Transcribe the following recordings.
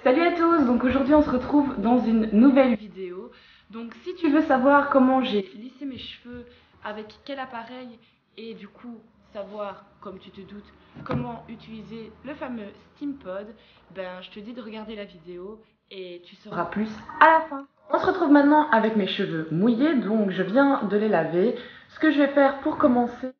Salut à tous, donc aujourd'hui on se retrouve dans une nouvelle vidéo. Donc si tu veux savoir comment j'ai lissé mes cheveux, avec quel appareil et du coup savoir, comme tu te doutes, comment utiliser le fameux SteamPod, ben je te dis de regarder la vidéo et tu sauras plus à la fin. On se retrouve maintenant avec mes cheveux mouillés, donc je viens de les laver. Ce que je vais faire pour commencer...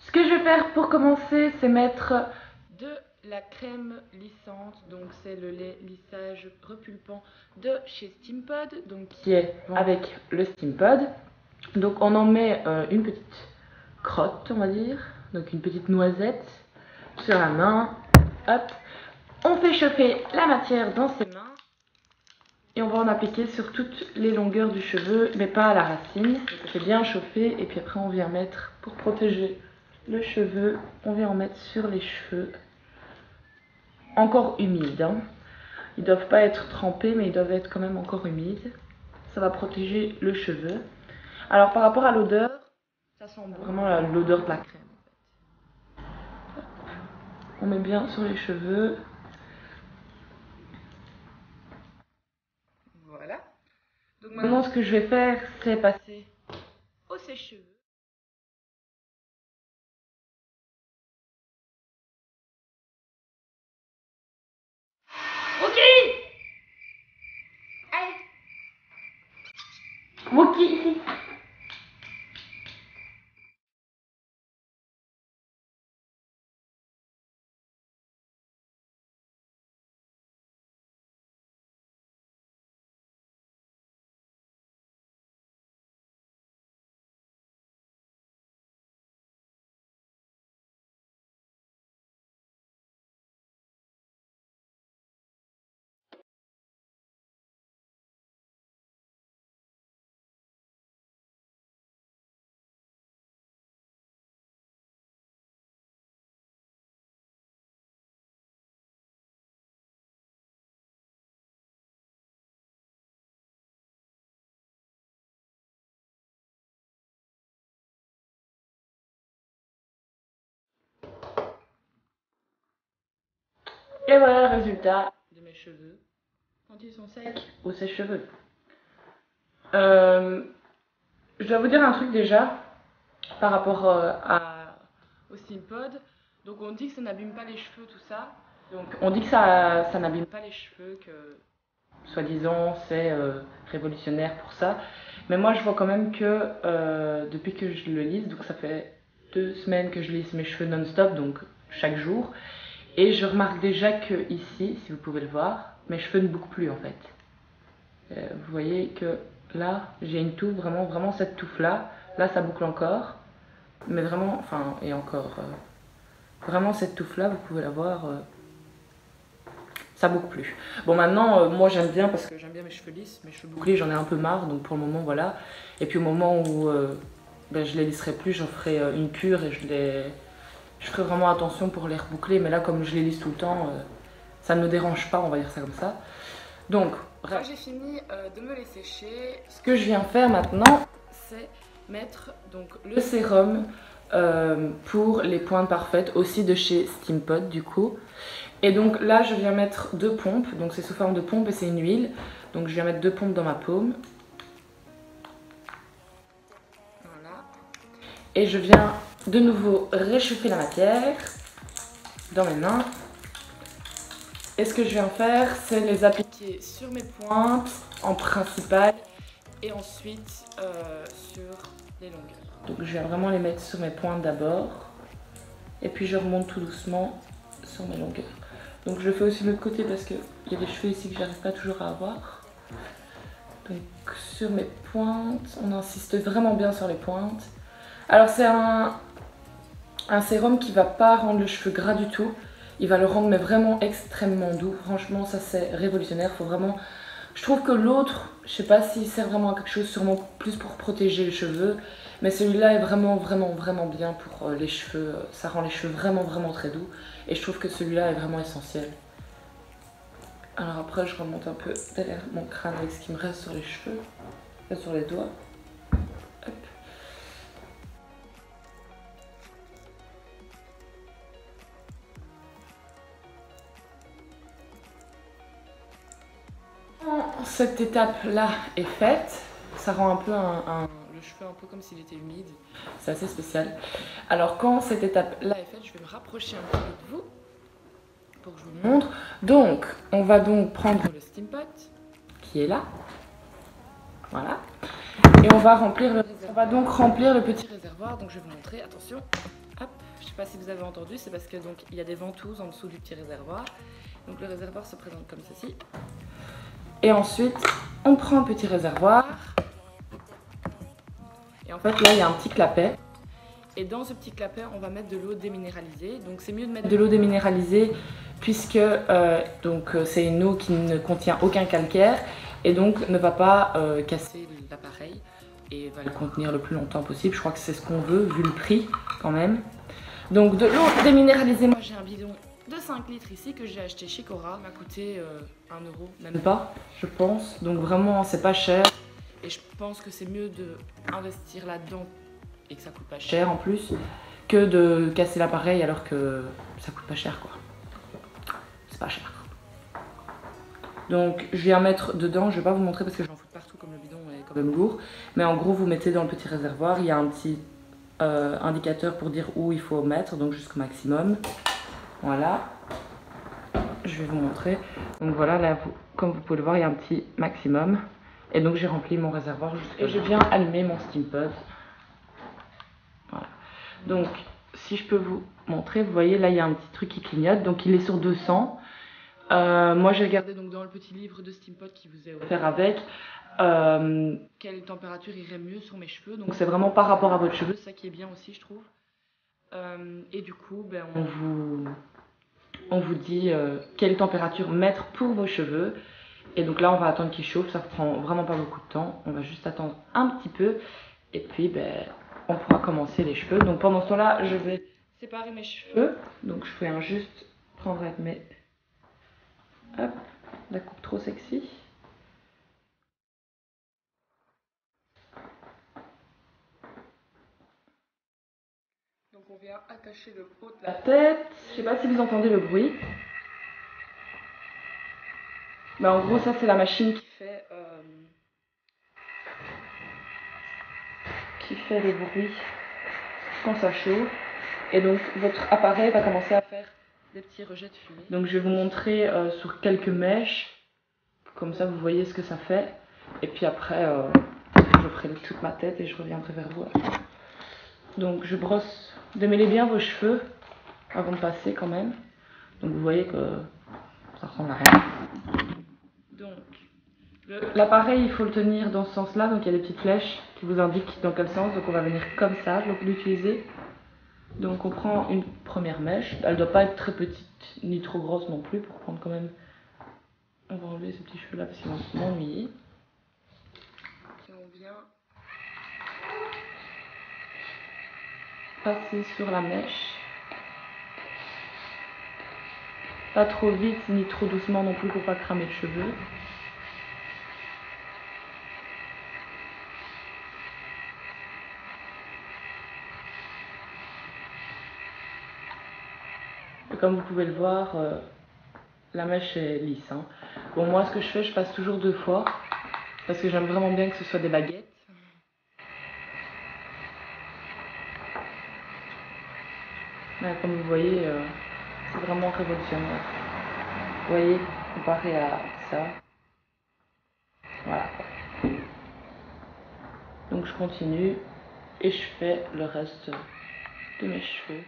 Ce que je vais faire pour commencer, c'est mettre de la crème lissante, donc c'est le lait lissage repulpant de chez SteamPod, donc qui est avec le SteamPod. Donc on en met une petite crotte, on va dire, donc une petite noisette sur la main. Hop, on fait chauffer la matière dans ses mains et on va en appliquer sur toutes les longueurs du cheveu, mais pas à la racine. Ça fait bien chauffer et puis après on vient mettre pour protéger le cheveu, on vient en mettre sur les cheveux encore humides. Ils doivent pas être trempés, mais ils doivent être quand même encore humides. Ça va protéger le cheveu. Alors par rapport à l'odeur, ça sent vraiment l'odeur de la crème. On met bien sur les cheveux. Voilà. Donc maintenant, ce que je vais faire, c'est passer au sèche-cheveux. Ok. Allez. Ok. Et voilà le résultat de mes cheveux quand ils sont secs au sèche-cheveux. Je dois vous dire un truc déjà par rapport au SteamPod. Donc on dit que ça n'abîme pas les cheveux, tout ça. Donc on dit que ça n'abîme pas les cheveux, que soi-disant c'est révolutionnaire pour ça. Mais moi je vois quand même que depuis que je le lisse, donc ça fait 2 semaines que je lisse mes cheveux non-stop, donc chaque jour. Et je remarque déjà que ici, si vous pouvez le voir, mes cheveux ne bouclent plus en fait. Vous voyez que là, j'ai une touffe, vraiment cette touffe-là. Là, ça boucle encore. Mais vraiment, enfin, et encore, vraiment cette touffe-là, vous pouvez la voir, ça boucle plus. Bon, maintenant, moi j'aime bien parce que j'aime bien mes cheveux lisses. Mes cheveux bouclés, j'en ai un peu marre, donc pour le moment, voilà. Et puis au moment où ben, je les lisserai plus, j'en ferai une cure et je ferai vraiment attention pour les reboucler. Mais là, comme je les lisse tout le temps, ça ne me dérange pas, on va dire ça comme ça. Donc, bref, j'ai fini de me les sécher. Ce que je viens faire maintenant, c'est mettre donc le sérum pour les pointes parfaites, aussi de chez SteamPod du coup. Et donc là, je viens mettre 2 pompes, donc c'est sous forme de pompe et c'est une huile. Donc je viens mettre 2 pompes dans ma paume. Voilà. Et je viens de nouveau réchauffer la matière dans mes mains. Et ce que je viens faire, c'est les appliquer sur mes pointes en principal et ensuite sur les longueurs. Donc je viens vraiment les mettre sur mes pointes d'abord et puis je remonte tout doucement sur mes longueurs. Donc je le fais aussi de l'autre côté parce qu'il y a des cheveux ici que j'arrive pas toujours à avoir. Donc sur mes pointes, on insiste vraiment bien sur les pointes. Alors c'est un sérum qui va pas rendre le cheveu gras du tout. Il va le rendre mais vraiment extrêmement doux. Franchement, ça c'est révolutionnaire. Faut vraiment... Je trouve que l'autre, je sais pas s'il sert vraiment à quelque chose, sûrement plus pour protéger les cheveux. Mais celui-là est vraiment bien pour les cheveux. Ça rend les cheveux vraiment très doux. Et je trouve que celui-là est vraiment essentiel. Alors après, je remonte un peu derrière mon crâne avec ce qui me reste sur les cheveux. Sur les doigts. Hop. cette étape-là est faite, ça rend un peu le cheveu un peu comme s'il était humide. C'est assez spécial. Alors quand cette étape-là est faite, je vais me rapprocher un petit peu de vous pour que je vous montre. Donc, on va donc prendre le steam pot qui est là. Voilà. Et on va remplir le réservoir. On va donc remplir le petit réservoir. Donc je vais vous montrer. Attention. Hop. Je ne sais pas si vous avez entendu. C'est parce que donc il y a des ventouses en dessous du petit réservoir. Donc le réservoir se présente comme ceci. Et ensuite, on prend un petit réservoir. Et en fait, là, il y a un petit clapet. Et dans ce petit clapet, on va mettre de l'eau déminéralisée. Donc c'est mieux de mettre de l'eau déminéralisée puisque c'est une eau qui ne contient aucun calcaire et donc ne va pas casser l'appareil et va le contenir le plus longtemps possible. Je crois que c'est ce qu'on veut vu le prix quand même. Donc de l'eau déminéralisée, moi j'ai un bidon de 5 litres ici que j'ai acheté chez Cora. Il m'a coûté 1 euro, même pas je pense. Donc vraiment c'est pas cher et je pense que c'est mieux d'investir là-dedans et que ça coûte pas cher en plus que de casser l'appareil alors que ça coûte pas cher quoi. C'est pas cher. Donc je viens mettre dedans, je vais pas vous montrer parce que j'en fous partout comme le bidon est quand même lourd. Mais en gros vous mettez dans le petit réservoir, il y a un petit indicateur pour dire où il faut mettre, donc jusqu'au maximum. Voilà. Je vais vous montrer. Donc voilà, là comme vous pouvez le voir, il y a un petit maximum. Et donc j'ai rempli mon réservoir et je viens allumer mon steam pot. Voilà. Donc, si je peux vous montrer, vous voyez là il y a un petit truc qui clignote, donc il est sur 200. Moi j'ai regardé donc dans le petit livre de Steam Pot qui vous est offert avec quelle température irait mieux sur mes cheveux. Donc c'est vraiment par rapport à votre cheveu, ça qui est bien aussi je trouve. Et du coup, ben, on vous dit quelle température mettre pour vos cheveux. Et donc là on va attendre qu'il chauffe, ça prend vraiment pas beaucoup de temps. On va juste attendre un petit peu et puis ben on pourra commencer les cheveux. Donc pendant ce temps-là, je vais séparer mes cheveux. Donc je vais juste prendre avec mes... Hop, la coupe trop sexy. Donc on vient attacher le haut de la tête. Je sais pas si vous entendez le bruit. Mais en gros ça c'est la machine qui fait les bruits quand ça chauffe. Et donc votre appareil va commencer à faire des petits rejets de fumée. Donc je vais vous montrer sur quelques mèches, comme ça vous voyez ce que ça fait. Et puis après je ferai toute ma tête et je reviendrai vers vous. Donc je brosse, démêlez bien vos cheveux avant de passer quand même. Donc vous voyez que ça ressemble à rien. Donc l'appareil il faut le tenir dans ce sens là, donc il y a des petites flèches qui vous indiquent dans quel sens. Donc on va venir comme ça, donc l'utiliser. Donc on prend une première mèche, elle doit pas être très petite ni trop grosse non plus pour prendre quand même. On va enlever ces petits cheveux là parce qu'ils vont m'ennuyer. Et on vient passer sur la mèche. Pas trop vite ni trop doucement non plus pour pas cramer le cheveu. Et comme vous pouvez le voir, la mèche est lisse. Hein. Bon, moi ce que je fais, je passe toujours 2 fois parce que j'aime vraiment bien que ce soit des baguettes. Mais comme vous voyez, c'est vraiment révolutionnaire. Vous voyez, comparé à ça. Voilà. Donc je continue et je fais le reste de mes cheveux.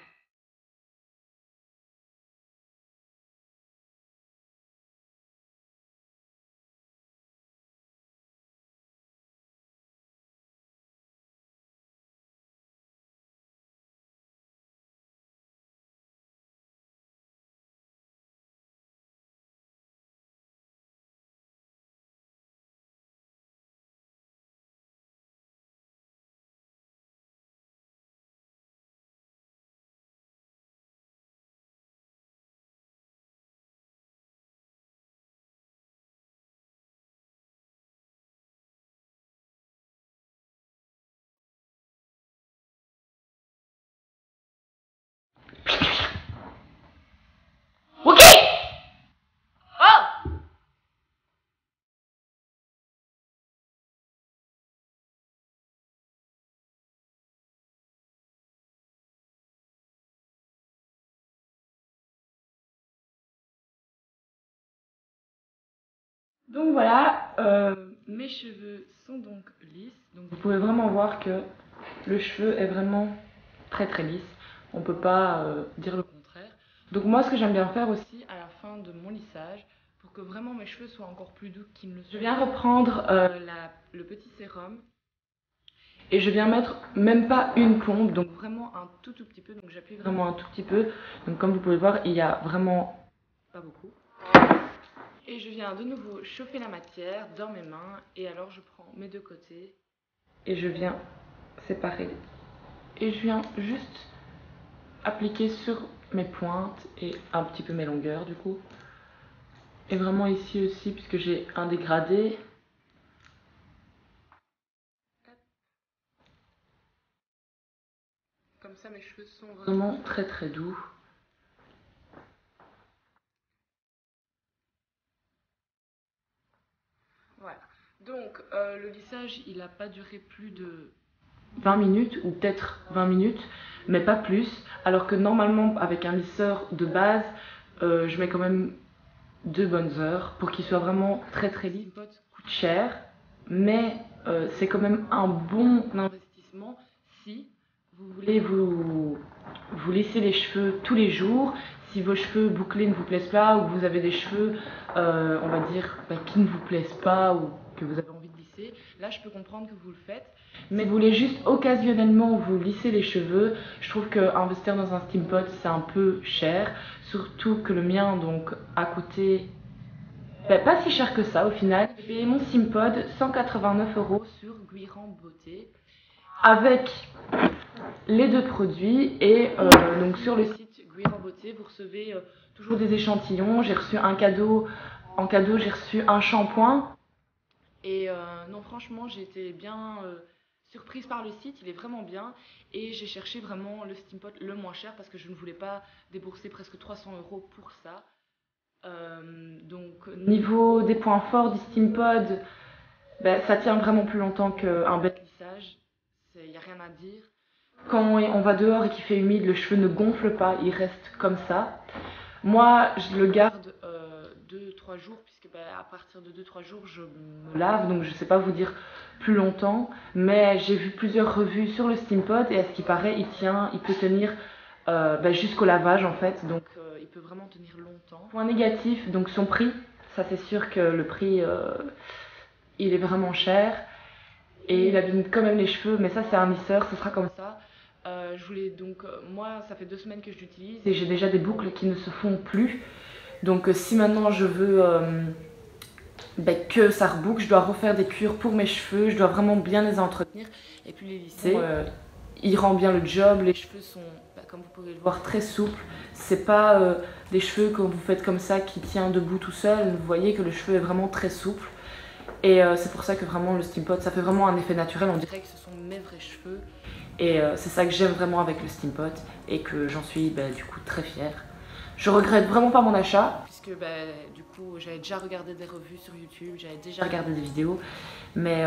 Donc voilà, mes cheveux sont donc lisses. Donc vous pouvez vraiment voir que le cheveu est vraiment très très lisse. On peut pas dire le contraire. Donc moi ce que j'aime bien faire aussi à la fin de mon lissage, pour que vraiment mes cheveux soient encore plus doux qu'ils ne le sont, je viens reprendre le petit sérum. Et je viens mettre même pas une plombe, donc vraiment un tout petit peu. Donc j'appuie vraiment un tout petit peu. Donc comme vous pouvez voir, il y a vraiment pas beaucoup. Et je viens de nouveau chauffer la matière dans mes mains. Et alors je prends mes deux côtés et je viens séparer. Et je viens juste appliquer sur mes pointes et un petit peu mes longueurs du coup. Et vraiment ici aussi puisque j'ai un dégradé. Comme ça mes cheveux sont vraiment très très doux. Voilà. Donc le lissage il n'a pas duré plus de 20 minutes ou peut-être 20 minutes, mais pas plus. Alors que normalement avec un lisseur de base, je mets quand même 2 bonnes heures pour qu'il soit vraiment très très lisse. Le pot coûte cher, mais c'est quand même un bon investissement si vous voulez vous lisser les cheveux tous les jours. Si vos cheveux bouclés ne vous plaisent pas ou vous avez des cheveux, on va dire, qui ne vous plaisent pas ou que vous avez envie de lisser, là je peux comprendre que vous le faites. Mais si vous voulez juste occasionnellement vous lisser les cheveux, je trouve qu'investir dans un steam pot c'est un peu cher. Surtout que le mien donc a coûté pas si cher que ça au final. J'ai payé mon steam pot 189 € sur Guirand Beauté avec les deux produits et donc sur le site Guirand Beauté vous recevez toujours des échantillons. J'ai reçu un cadeau, en cadeau j'ai reçu un shampoing et non franchement j'ai été bien surprise par le site, il est vraiment bien et j'ai cherché vraiment le steam pot le moins cher parce que je ne voulais pas débourser presque 300 € pour ça. Donc niveau des points forts du steam pod, ça tient vraiment plus longtemps qu'un bête lissage, il n'y a rien à dire. Quand on va dehors et qu'il fait humide, le cheveu ne gonfle pas, il reste comme ça. Moi, je le garde 2-3 jours, puisque à partir de 2-3 jours, je me lave, donc je ne sais pas vous dire plus longtemps. Mais j'ai vu plusieurs revues sur le steam pod et à ce qui paraît, il peut tenir jusqu'au lavage en fait, donc il peut vraiment tenir longtemps. Point négatif, donc son prix, ça c'est sûr que le prix, il est vraiment cher. Et il abîme quand même les cheveux, mais ça c'est un lisseur, ce sera comme ça. Je voulais donc, moi ça fait 2 semaines que je l'utilise et j'ai déjà des boucles qui ne se font plus. Donc si maintenant je veux que ça reboucle, je dois refaire des cures pour mes cheveux, je dois vraiment bien les entretenir et puis les lisser. Il rend bien le job, les cheveux sont, comme vous pouvez le voir, très souples. C'est pas des cheveux quand vous faites comme ça qui tient debout tout seul, vous voyez que le cheveu est vraiment très souple. Et c'est pour ça que vraiment le steam pot, ça fait vraiment un effet naturel, on dirait que ce sont mes vrais cheveux. Et c'est ça que j'aime vraiment avec le steam pot et que j'en suis du coup très fière. Je regrette vraiment pas mon achat, puisque du coup j'avais déjà regardé des revues sur YouTube, j'avais déjà regardé des vidéos, mais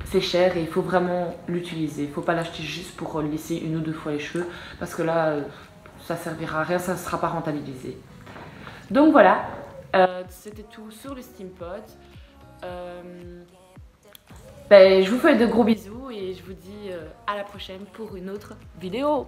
c'est cher et il faut vraiment l'utiliser. Il ne faut pas l'acheter juste pour lisser 1 ou 2 fois les cheveux, parce que là ça servira à rien, ça ne sera pas rentabilisé. Donc voilà, c'était tout sur le steam pot. Je vous fais de gros bisous et je vous dis à la prochaine pour une autre vidéo.